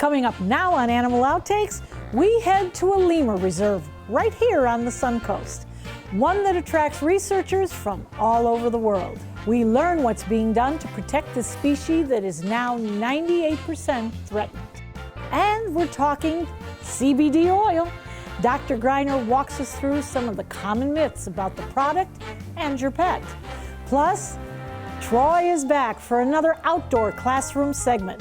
Coming up now on Animal Outtakes, we head to a lemur reserve right here on the Sun Coast, one that attracts researchers from all over the world. We learn what's being done to protect this species that is now 98% threatened. And we're talking CBD oil. Dr. Greiner walks us through some of the common myths about the product and your pet. Plus, Troy is back for another outdoor classroom segment.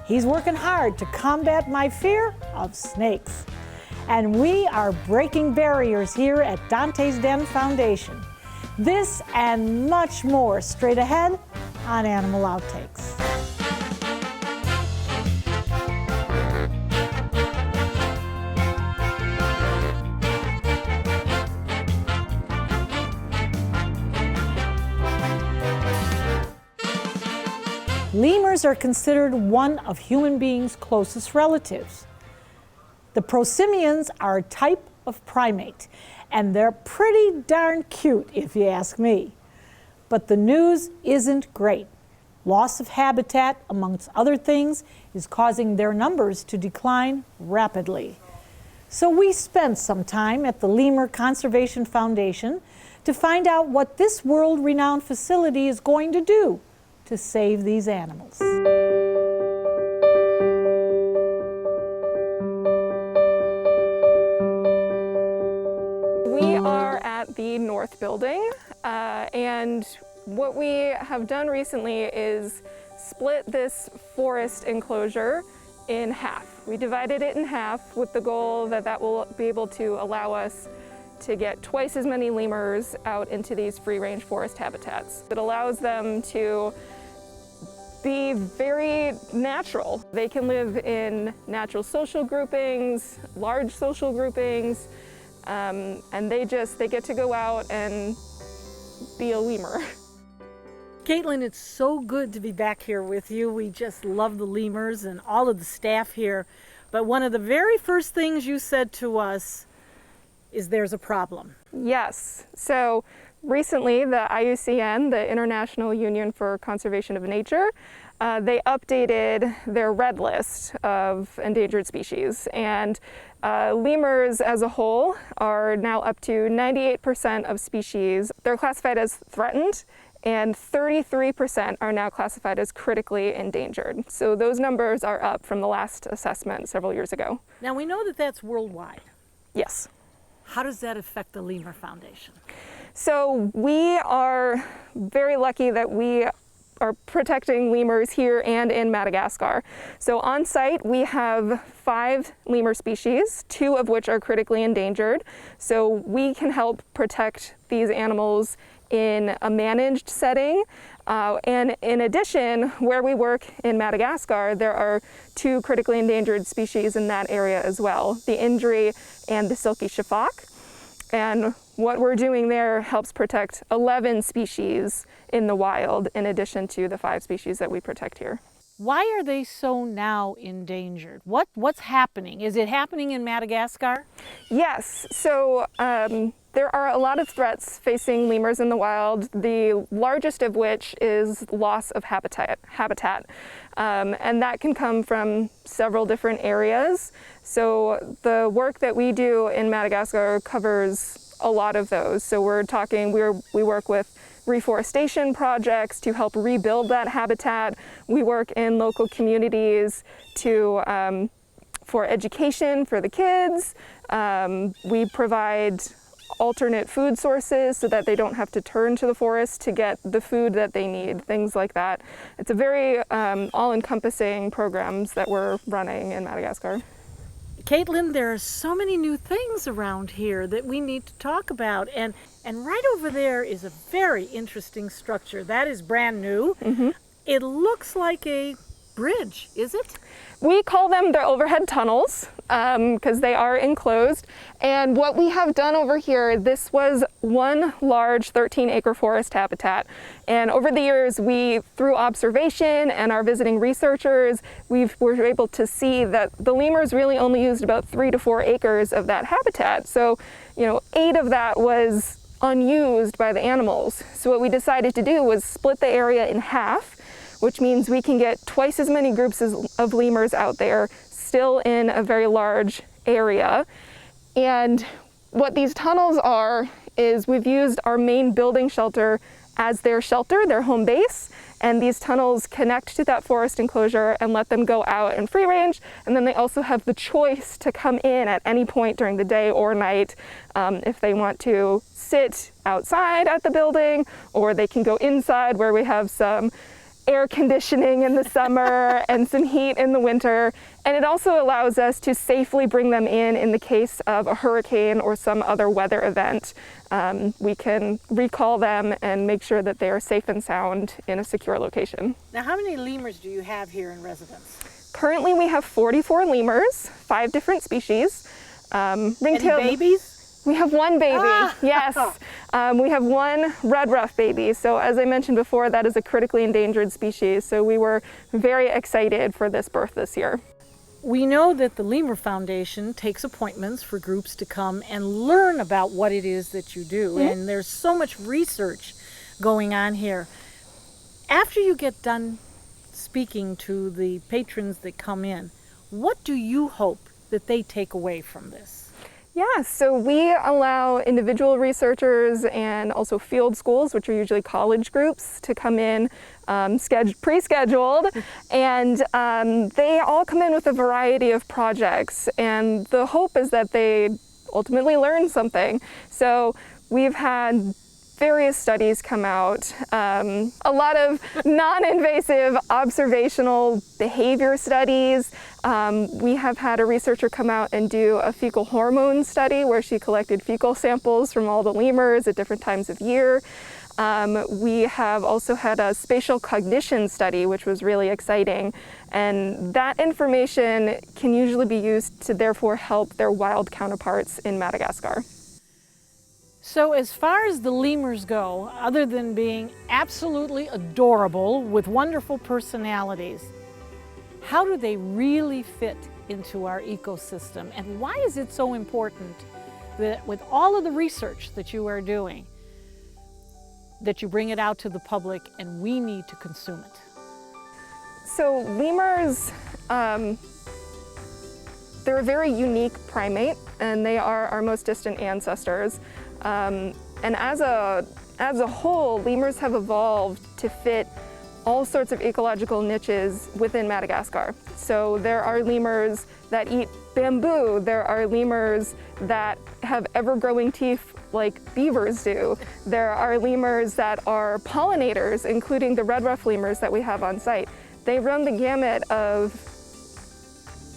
He's working hard to combat my fear of snakes. And we are breaking barriers here at Donte's Den Foundation. This and much more straight ahead on Animal Outtakes. Lemurs are considered one of human beings' closest relatives. The prosimians are a type of primate, and they're pretty darn cute if you ask me. But the news isn't great. Loss of habitat, amongst other things, is causing their numbers to decline rapidly. So we spent some time at the Lemur Conservation Foundation to find out what this world-renowned facility is going to do to save these animals. We are at the North Building, and what we have done recently is split this forest enclosure in half. We divided it in half with the goal that that will be able to allow us to get twice as many lemurs out into these free-range forest habitats. It allows them to be very natural. They can live in natural social groupings, large social groupings, and they get to go out and be a lemur. Caitlin, it's so good to be back here with you. We just love the lemurs and all of the staff here. But one of the very first things you said to us is there's a problem. Yes. So recently, the IUCN, the International Union for Conservation of Nature, they updated their red list of endangered species. And lemurs as a whole are now up to 98% of species. They're classified as threatened, and 33% are now classified as critically endangered. So those numbers are up from the last assessment several years ago. Now we know that that's worldwide. Yes. How does that affect the Lemur Foundation? So we are very lucky that we are protecting lemurs here and in Madagascar. So on site we have 5 lemur species, 2 of which are critically endangered. So we can help protect these animals in a managed setting. And in addition, where we work in Madagascar, there are 2 critically endangered species in that area as well, the injury and the silky shafak. And what we're doing there helps protect 11 species in the wild, in addition to the 5 species that we protect here. Why are they so now endangered? What's happening? Is it happening in Madagascar? Yes. So there are a lot of threats facing lemurs in the wild, the largest of which is loss of habitat. And that can come from several different areas. So the work that we do in Madagascar covers a lot of those. So we work with reforestation projects to help rebuild that habitat. We work in local communities for education for the kids. We provide alternate food sources so that they don't have to turn to the forest to get the food that they need, things like that. It's a very all-encompassing programs that we're running in Madagascar. Caitlin, there are so many new things around here that we need to talk about. And right over there is a very interesting structure. That is brand new. Mm-hmm. It looks like a bridge, is it? We call them the overhead tunnels because they are enclosed. And what we have done over here, this was one large 13-acre forest habitat. And over the years, through observation and our visiting researchers, we were able to see that the lemurs really only used about 3 to 4 acres of that habitat. So, 8 of that was unused by the animals. So what we decided to do was split the area in half, which means we can get twice as many groups of lemurs out there still in a very large area. And what these tunnels are is we've used our main building shelter as their shelter, their home base, and these tunnels connect to that forest enclosure and let them go out in free range. And then they also have the choice to come in at any point during the day or night if they want to sit outside at the building, or they can go inside where we have some air conditioning in the summer and some heat in the winter. And it also allows us to safely bring them in the case of a hurricane or some other weather event. We can recall them and make sure that they are safe and sound in a secure location. Now, how many lemurs do you have here in residence? Currently we have 44 lemurs, 5 different species. Any babies? We have one baby, yes. We have one red ruff baby. So as I mentioned before, that is a critically endangered species. So we were very excited for this birth this year. We know that the Lemur Foundation takes appointments for groups to come and learn about what it is that you do. Mm-hmm. And there's so much research going on here. After you get done speaking to the patrons that come in, what do you hope that they take away from this? Yeah, so we allow individual researchers and also field schools, which are usually college groups, to come in pre-scheduled, and they all come in with a variety of projects, and the hope is that they ultimately learn something. So we've had various studies come out, a lot of non-invasive observational behavior studies. We have had a researcher come out and do a fecal hormone study where she collected fecal samples from all the lemurs at different times of year. We have also had a spatial cognition study, which was really exciting, and that information can usually be used to therefore help their wild counterparts in Madagascar. So as far as the lemurs go, other than being absolutely adorable with wonderful personalities, how do they really fit into our ecosystem? And why is it so important that with all of the research that you are doing, that you bring it out to the public and we need to consume it? So lemurs, they're a very unique primate, and they are our most distant ancestors. And as a whole, lemurs have evolved to fit all sorts of ecological niches within Madagascar. So there are lemurs that eat bamboo. There are lemurs that have ever-growing teeth like beavers do. There are lemurs that are pollinators, including the red ruff lemurs that we have on site. They run the gamut of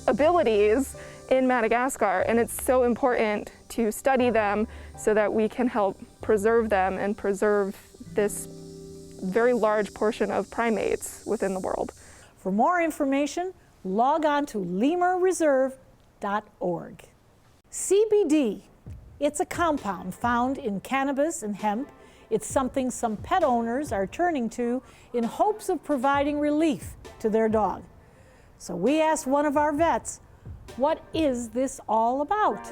abilities in Madagascar, and it's so important to study them so that we can help preserve them and preserve this very large portion of primates within the world. For more information, log on to lemurreserve.org. CBD, it's a compound found in cannabis and hemp. It's something some pet owners are turning to in hopes of providing relief to their dog. So we asked one of our vets, what is this all about?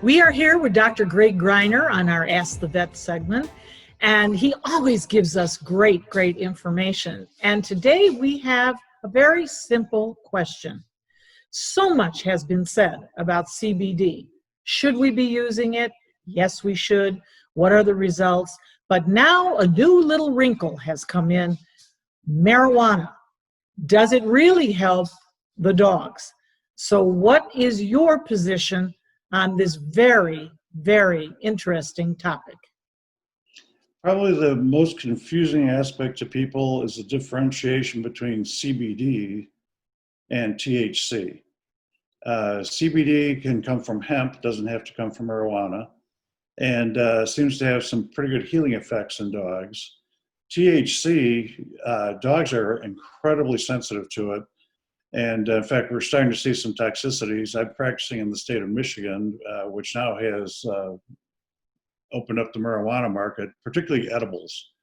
We are here with Dr. Greg Greiner on our Ask the Vet segment, and he always gives us great information. And today we have a very simple question. So much has been said about CBD. Should we be using it? Yes, we should. What are the results? But now a new little wrinkle has come in. Marijuana. Does it really help the dogs? So what is your position on this very interesting topic? Probably the most confusing aspect to people is the differentiation between CBD and THC. CBD can come from hemp, doesn't have to come from marijuana, and seems to have some pretty good healing effects in dogs. THC, dogs are incredibly sensitive to it. And in fact, we're starting to see some toxicities. I'm practicing in the state of Michigan, which now has opened up the marijuana market, particularly edibles.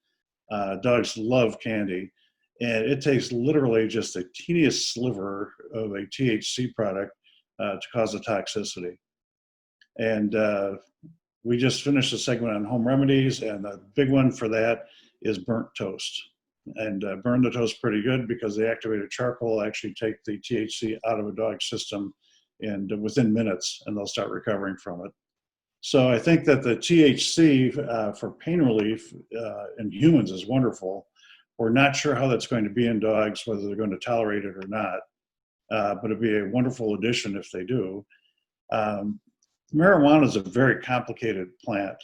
Dogs love candy. And it takes literally just a teeniest sliver of a THC product to cause a toxicity. And we just finished a segment on home remedies, and the big one for that is burnt toast. and burn the toast pretty good, because the activated charcoal actually take the THC out of a dog's system and within minutes, and they'll start recovering from it. So I think that the THC for pain relief in humans is wonderful. We're not sure how that's going to be in dogs, whether they're going to tolerate it or not, but it'd be a wonderful addition if they do. Marijuana is a very complicated plant.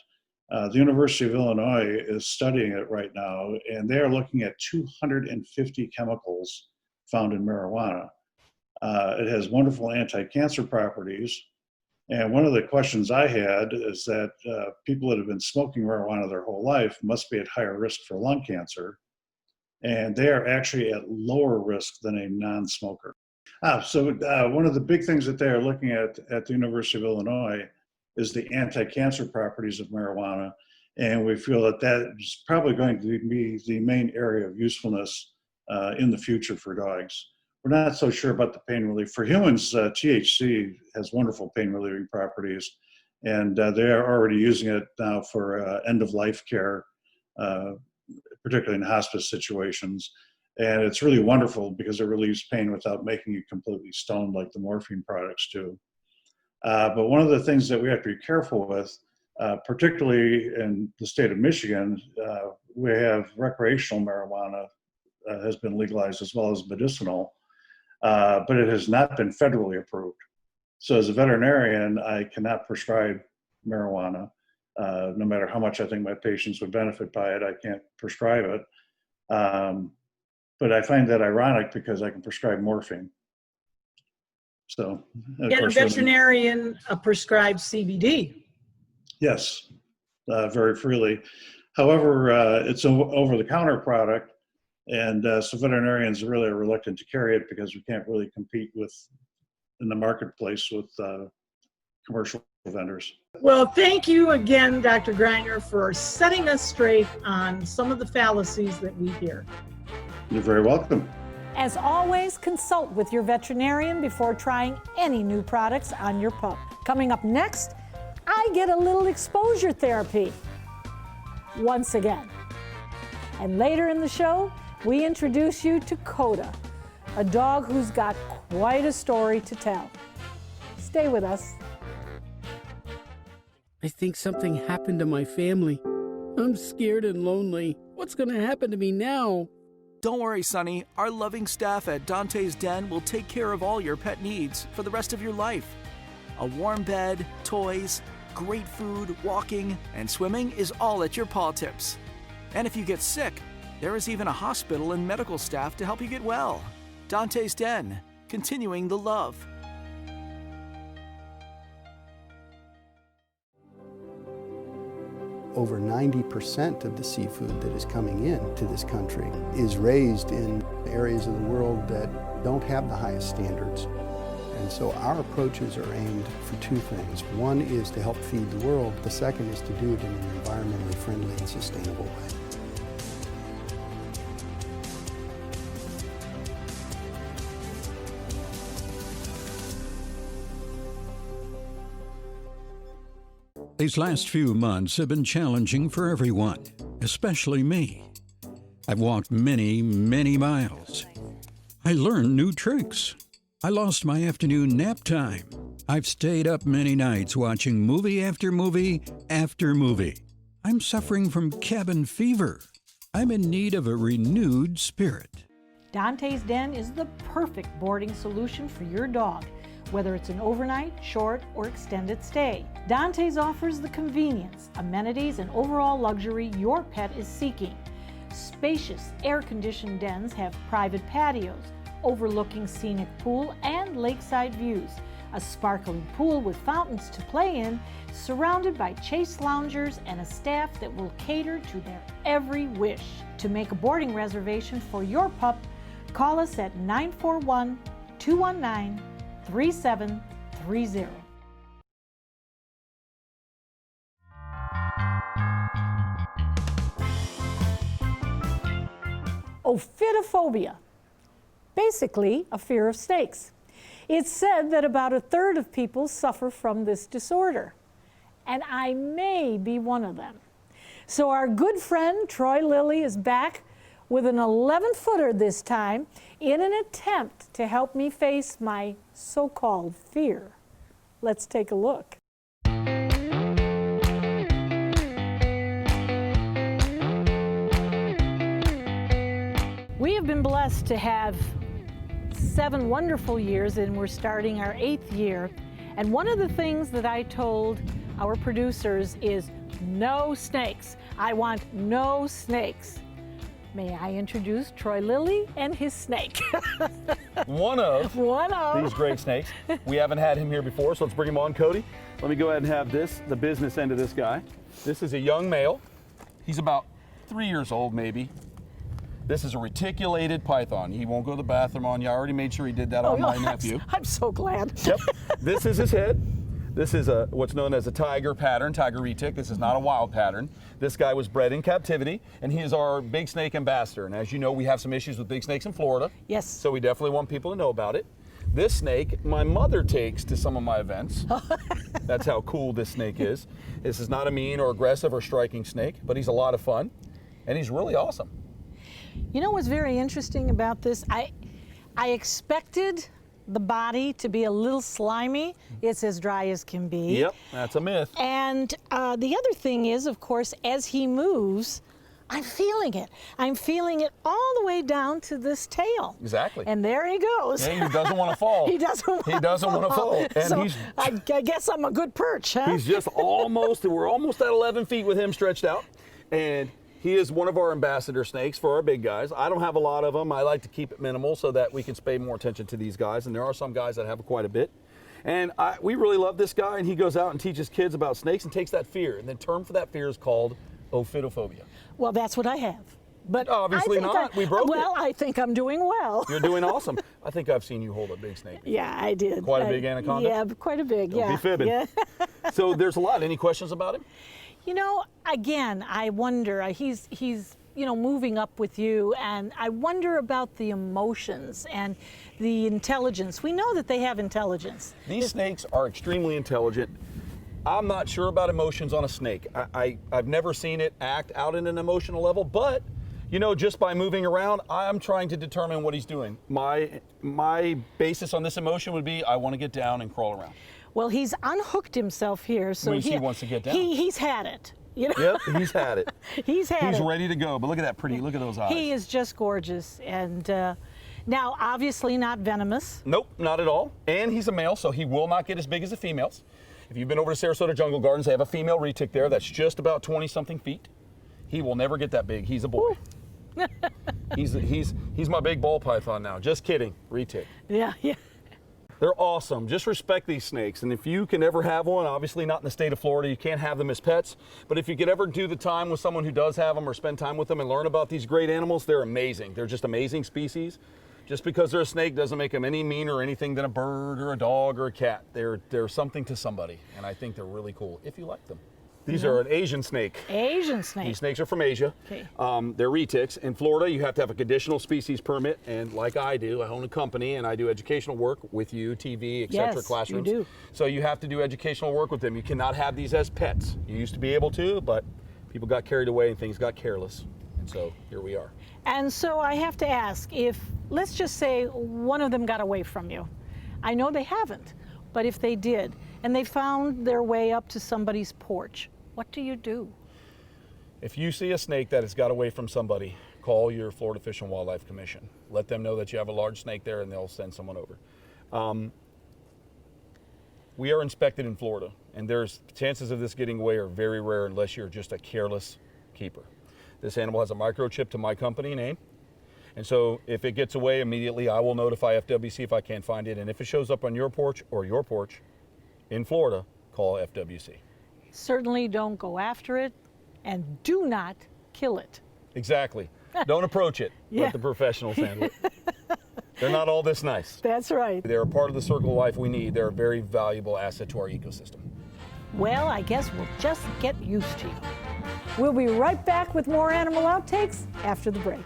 The University of Illinois is studying it right now, and they are looking at 250 chemicals found in marijuana. It has wonderful anti-cancer properties. And one of the questions I had is that people that have been smoking marijuana their whole life must be at higher risk for lung cancer. And they are actually at lower risk than a non-smoker. So one of the big things that they are looking at the University of Illinois is the anti-cancer properties of marijuana. And we feel that that is probably going to be the main area of usefulness in the future for dogs. We're not so sure about the pain relief. For humans, THC has wonderful pain relieving properties, and they are already using it now for end-of-life care, particularly in hospice situations. And it's really wonderful because it relieves pain without making you completely stoned like the morphine products do. But one of the things that we have to be careful with, particularly in the state of Michigan, we have recreational marijuana has been legalized as well as medicinal, but it has not been federally approved. So as a veterinarian, I cannot prescribe marijuana. No matter how much I think my patients would benefit by it, I can't prescribe it. But I find that ironic because I can prescribe morphine. So, Yet a veterinarian prescribes CBD. Yes, very freely. However, it's an over-the-counter product, and so veterinarians really are reluctant to carry it because we can't really compete in the marketplace with commercial vendors. Well, thank you again, Dr. Greiner, for setting us straight on some of the fallacies that we hear. You're very welcome. As always, consult with your veterinarian before trying any new products on your pup. Coming up next, I get a little exposure therapy once again. And later in the show, we introduce you to Coda, a dog who's got quite a story to tell. Stay with us. I think something happened to my family. I'm scared and lonely. What's going to happen to me now? Don't worry, Sonny. Our loving staff at Donte's Den will take care of all your pet needs for the rest of your life. A warm bed, toys, great food, walking, and swimming is all at your paw tips. And if you get sick, there is even a hospital and medical staff to help you get well. Donte's Den, continuing the love. Over 90% of the seafood that is coming in to this country is raised in areas of the world that don't have the highest standards. And so our approaches are aimed for two things. One is to help feed the world. The second is to do it in an environmentally friendly and sustainable way. These last few months have been challenging for everyone, especially me. I've walked many, many miles. I learned new tricks. I lost my afternoon nap time. I've stayed up many nights watching movie after movie after movie. I'm suffering from cabin fever. I'm in need of a renewed spirit. Donte's Den is the perfect boarding solution for your dog, whether it's an overnight, short, or extended stay. Donte's offers the convenience, amenities, and overall luxury your pet is seeking. Spacious, air-conditioned dens have private patios, overlooking scenic pool and lakeside views, a sparkling pool with fountains to play in, surrounded by chase loungers and a staff that will cater to their every wish. To make a boarding reservation for your pup, call us at 941-219-3730. Ophidiophobia, basically a fear of snakes. It's said that about a third of people suffer from this disorder, and I may be one of them. So our good friend Troy Lillie is back with an 11-footer this time in an attempt to help me face my so-called fear. Let's take a look. We have been blessed to have 7 wonderful years, and we're starting our 8th year. And one of the things that I told our producers is no snakes. I want no snakes. May I introduce Troy Lillie and his snake? One of these great snakes. We haven't had him here before, so let's bring him on, Cody. Let me go ahead and have the business end of this guy. This is a young male. He's about 3 years old, maybe. This is a reticulated python. He won't go to the bathroom on you. I already made sure he did that on my nephew. I'm so glad. Yep. This is his head. This is what's known as a tiger pattern, tiger retic. This is not a wild pattern. This guy was bred in captivity, and he is our big snake ambassador. And as you know, we have some issues with big snakes in Florida. Yes. So we definitely want people to know about it. This snake, my mother takes to some of my events. That's how cool this snake is. This is not a mean or aggressive or striking snake, but he's a lot of fun, and he's really awesome. You know what's very interesting about this? I expected the body to be a little slimy. It's as dry as can be. Yep, that's a myth. And the other thing is, of course, as he moves, I'm feeling it. I'm feeling it all the way down to this tail. Exactly. And there he goes. Yeah, he doesn't want to fall. He doesn't want to fall. And so he's, I guess I'm a good perch, huh? He's just we're almost at 11 feet with him stretched out. And he is one of our ambassador snakes for our big guys. I don't have a lot of them. I like to keep it minimal so that we can pay more attention to these guys. And there are some guys that have quite a bit. And we really love this guy, and he goes out and teaches kids about snakes and takes that fear. And the term for that fear is called ophidiophobia. Well, that's what I have. But obviously not. We broke it. Well, I think I'm doing well. You're doing awesome. I think I've seen you hold a big snake. Yeah, I did. Quite a big anaconda? Yeah, quite a big, Don't be fibbing. Yeah. So there's a lot. Any questions about him? You know, again, I wonder, he's moving up with you, and I wonder about the emotions and the intelligence. We know that they have intelligence. These snakes are extremely intelligent. I'm not sure about emotions on a snake. I've never seen it act out in an emotional level, but just by moving around, I'm trying to determine what he's doing. My basis on this emotion would be, I want to get down and crawl around. Well, he's unhooked himself here, so he wants to get down. He's had it. Yep, he's had it. He's ready to go, but look at that pretty, look at those eyes. He is just gorgeous, and now obviously not venomous. Nope, not at all. And he's a male, so he will not get as big as the females. If you've been over to Sarasota Jungle Gardens, they have a female retic there that's just about 20-something feet. He will never get that big. He's a boy. He's my big ball python now. Just kidding, retic. Yeah. They're awesome. Just respect these snakes. And if you can ever have one, obviously not in the state of Florida, you can't have them as pets. But if you could ever do the time with someone who does have them or spend time with them and learn about these great animals, they're amazing. They're just amazing species. Just because they're a snake doesn't make them any meaner or anything than a bird or a dog or a cat. They're something to somebody. And I think they're really cool if you like them. These are an Asian snake. Asian snake. These snakes are from Asia. Okay. They're retics. In Florida, you have to have a conditional species permit, and like I do, I own a company and I do educational work with you, TV, etc., Yes, classrooms. you do. So you have to do educational work with them. You cannot have these as pets. You used to be able to, but people got carried away and things got careless. And so here we are. And so I have to ask, if, let's just say one of them got away from you. I know they haven't, but if they did, and they found their way up to somebody's porch, what do you do? If you see a snake that has got away from somebody, call your Florida Fish and Wildlife Commission. Let them know that you have a large snake there and they'll send someone over. We are inspected in Florida, and there's chances of this getting away are very rare unless you're just a careless keeper. This animal has a microchip to my company name. And so if it gets away immediately, I will notify FWC if I can't find it. And if it shows up on your porch in Florida, call FWC. Certainly don't go after it, and do not kill it. Exactly. Don't approach it. Yeah. Let the professionals handle it. They're not all this nice. That's right. They're a part of the circle of life we need. They're a very valuable asset to our ecosystem. Well, I guess we'll just get used to you. We'll be right back with more Animal Outtakes after the break.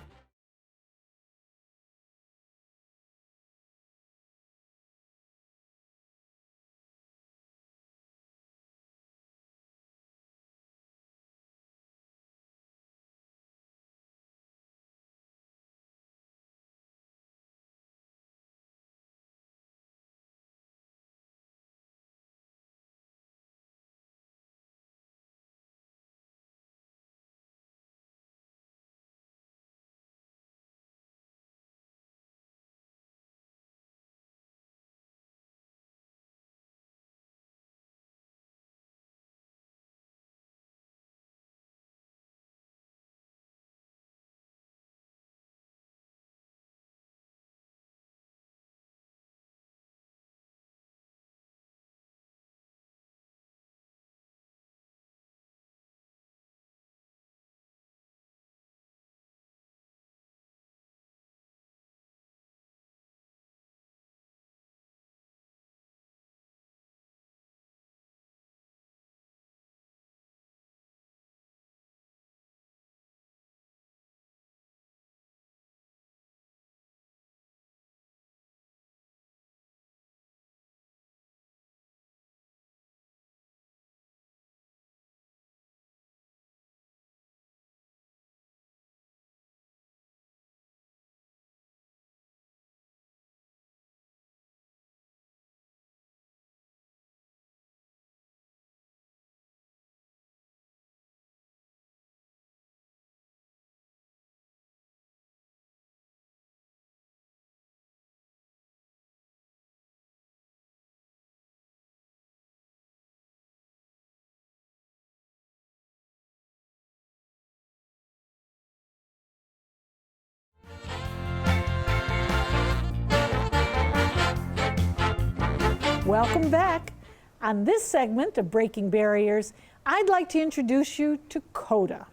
Welcome back. On this segment of Breaking Barriers, I'd like to introduce you to Coda.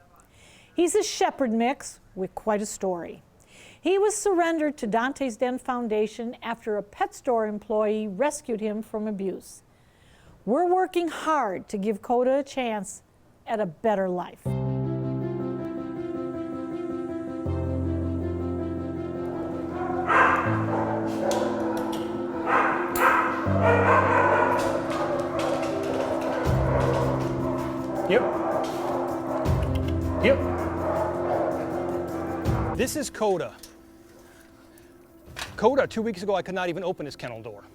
He's a shepherd mix with quite a story. He was surrendered to Donte's Den Foundation after a pet store employee rescued him from abuse. We're working hard to give Coda a chance at a better life. Yep. Yep. This is Coda. Coda, 2 weeks ago, I could not even open his kennel door.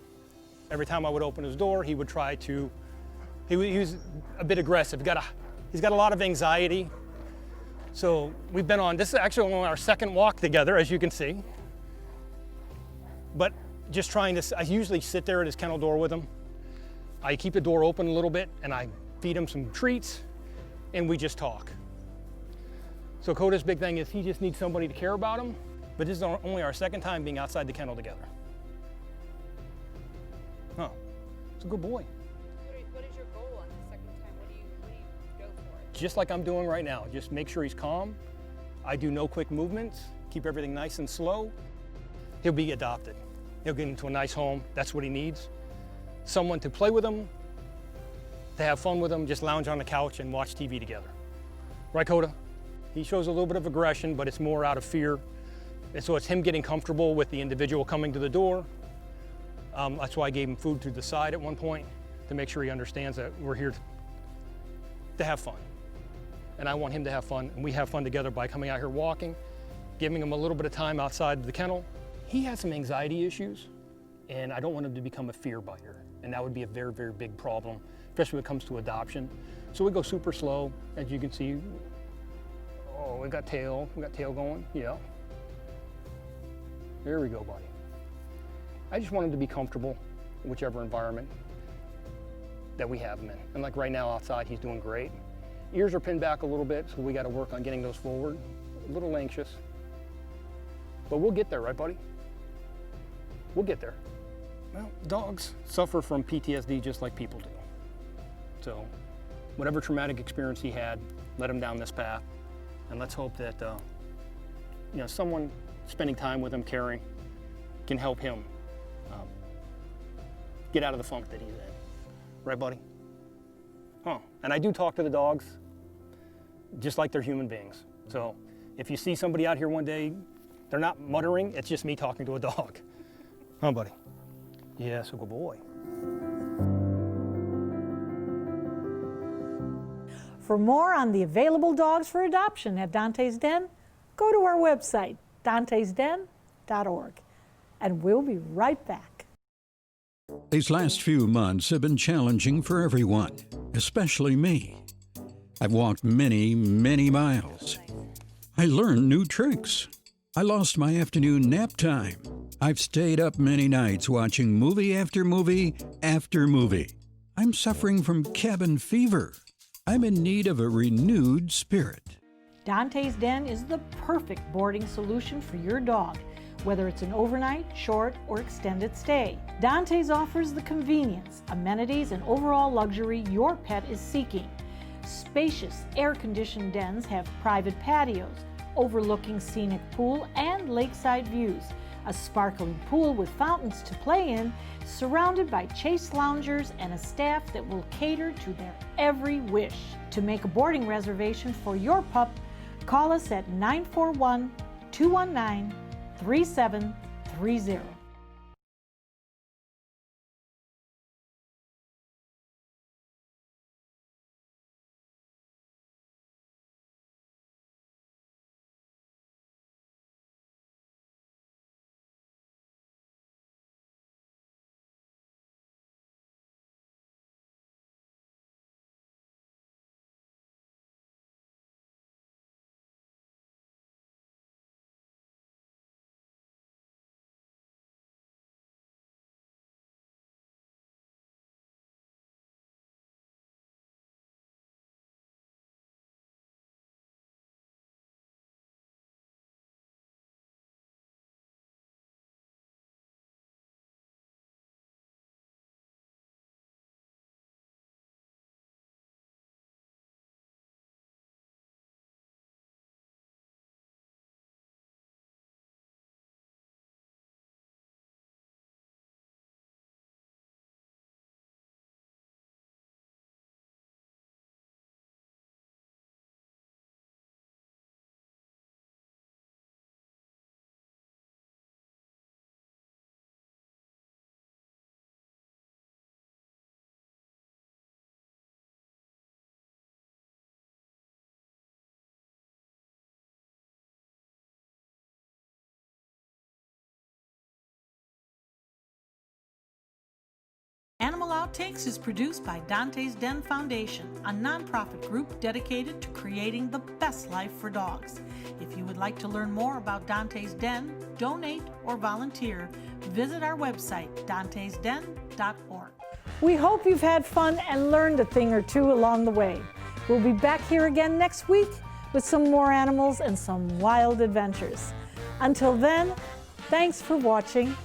Every time I would open his door, he would try to, he was a bit aggressive. He's got a lot of anxiety. So we've been on, this is actually on our second walk together, as you can see. But just trying to, I usually sit there at his kennel door with him. I keep the door open a little bit and I feed him some treats and we just talk. So Coda's big thing is he just needs somebody to care about him, but this is only our second time being outside the kennel together. Oh, it's a good boy. What is your goal on the second time? What do you go for? Just like I'm doing right now, just make sure he's calm. I do no quick movements, keep everything nice and slow. He'll be adopted. He'll get into a nice home. That's what he needs. Someone to play with him, to have fun with him, just lounge on the couch and watch TV together. Right, Coda? He shows a little bit of aggression, but it's more out of fear. And so it's him getting comfortable with the individual coming to the door. That's why I gave him food through the side at one point to make sure he understands that we're here to have fun. And I want him to have fun, and we have fun together by coming out here walking, giving him a little bit of time outside the kennel. He has some anxiety issues, and I don't want him to become a fear biter. And that would be a very, very big problem, especially when it comes to adoption. So we go super slow, as you can see. Oh, we got tail going, yeah. There we go, buddy. I just want him to be comfortable in whichever environment that we have him in. And like right now outside, he's doing great. Ears are pinned back a little bit, so we got to work on getting those forward. A little anxious, but we'll get there, right, buddy? We'll get there. Well, dogs suffer from PTSD just like people do. So whatever traumatic experience he had led him down this path. And let's hope that someone spending time with him, caring, can help him get out of the funk that he's in. Right, buddy? Huh. And I do talk to the dogs just like they're human beings. So if you see somebody out here one day, they're not muttering, it's just me talking to a dog. Huh, buddy? Yes, a good boy. For more on the available dogs for adoption at Donte's Den, go to our website, dontesden.org. And we'll be right back. These last few months have been challenging for everyone, especially me. I've walked many, many miles. I learned new tricks. I lost my afternoon nap time. I've stayed up many nights watching movie after movie after movie. I'm suffering from cabin fever. I'm in need of a renewed spirit. Donte's Den is the perfect boarding solution for your dog, whether it's an overnight, short, or extended stay. Donte's offers the convenience, amenities, and overall luxury your pet is seeking. Spacious, air-conditioned dens have private patios, overlooking scenic pool and lakeside views, a sparkling pool with fountains to play in, surrounded by chaste loungers and a staff that will cater to their every wish. To make a boarding reservation for your pup, call us at 941-219-3730. Outtakes is produced by Donte's Den Foundation, a nonprofit group dedicated to creating the best life for dogs. If you would like to learn more about Donte's Den, donate, or volunteer, visit our website, dontesden.org. We hope you've had fun and learned a thing or two along the way. We'll be back here again next week with some more animals and some wild adventures. Until then, thanks for watching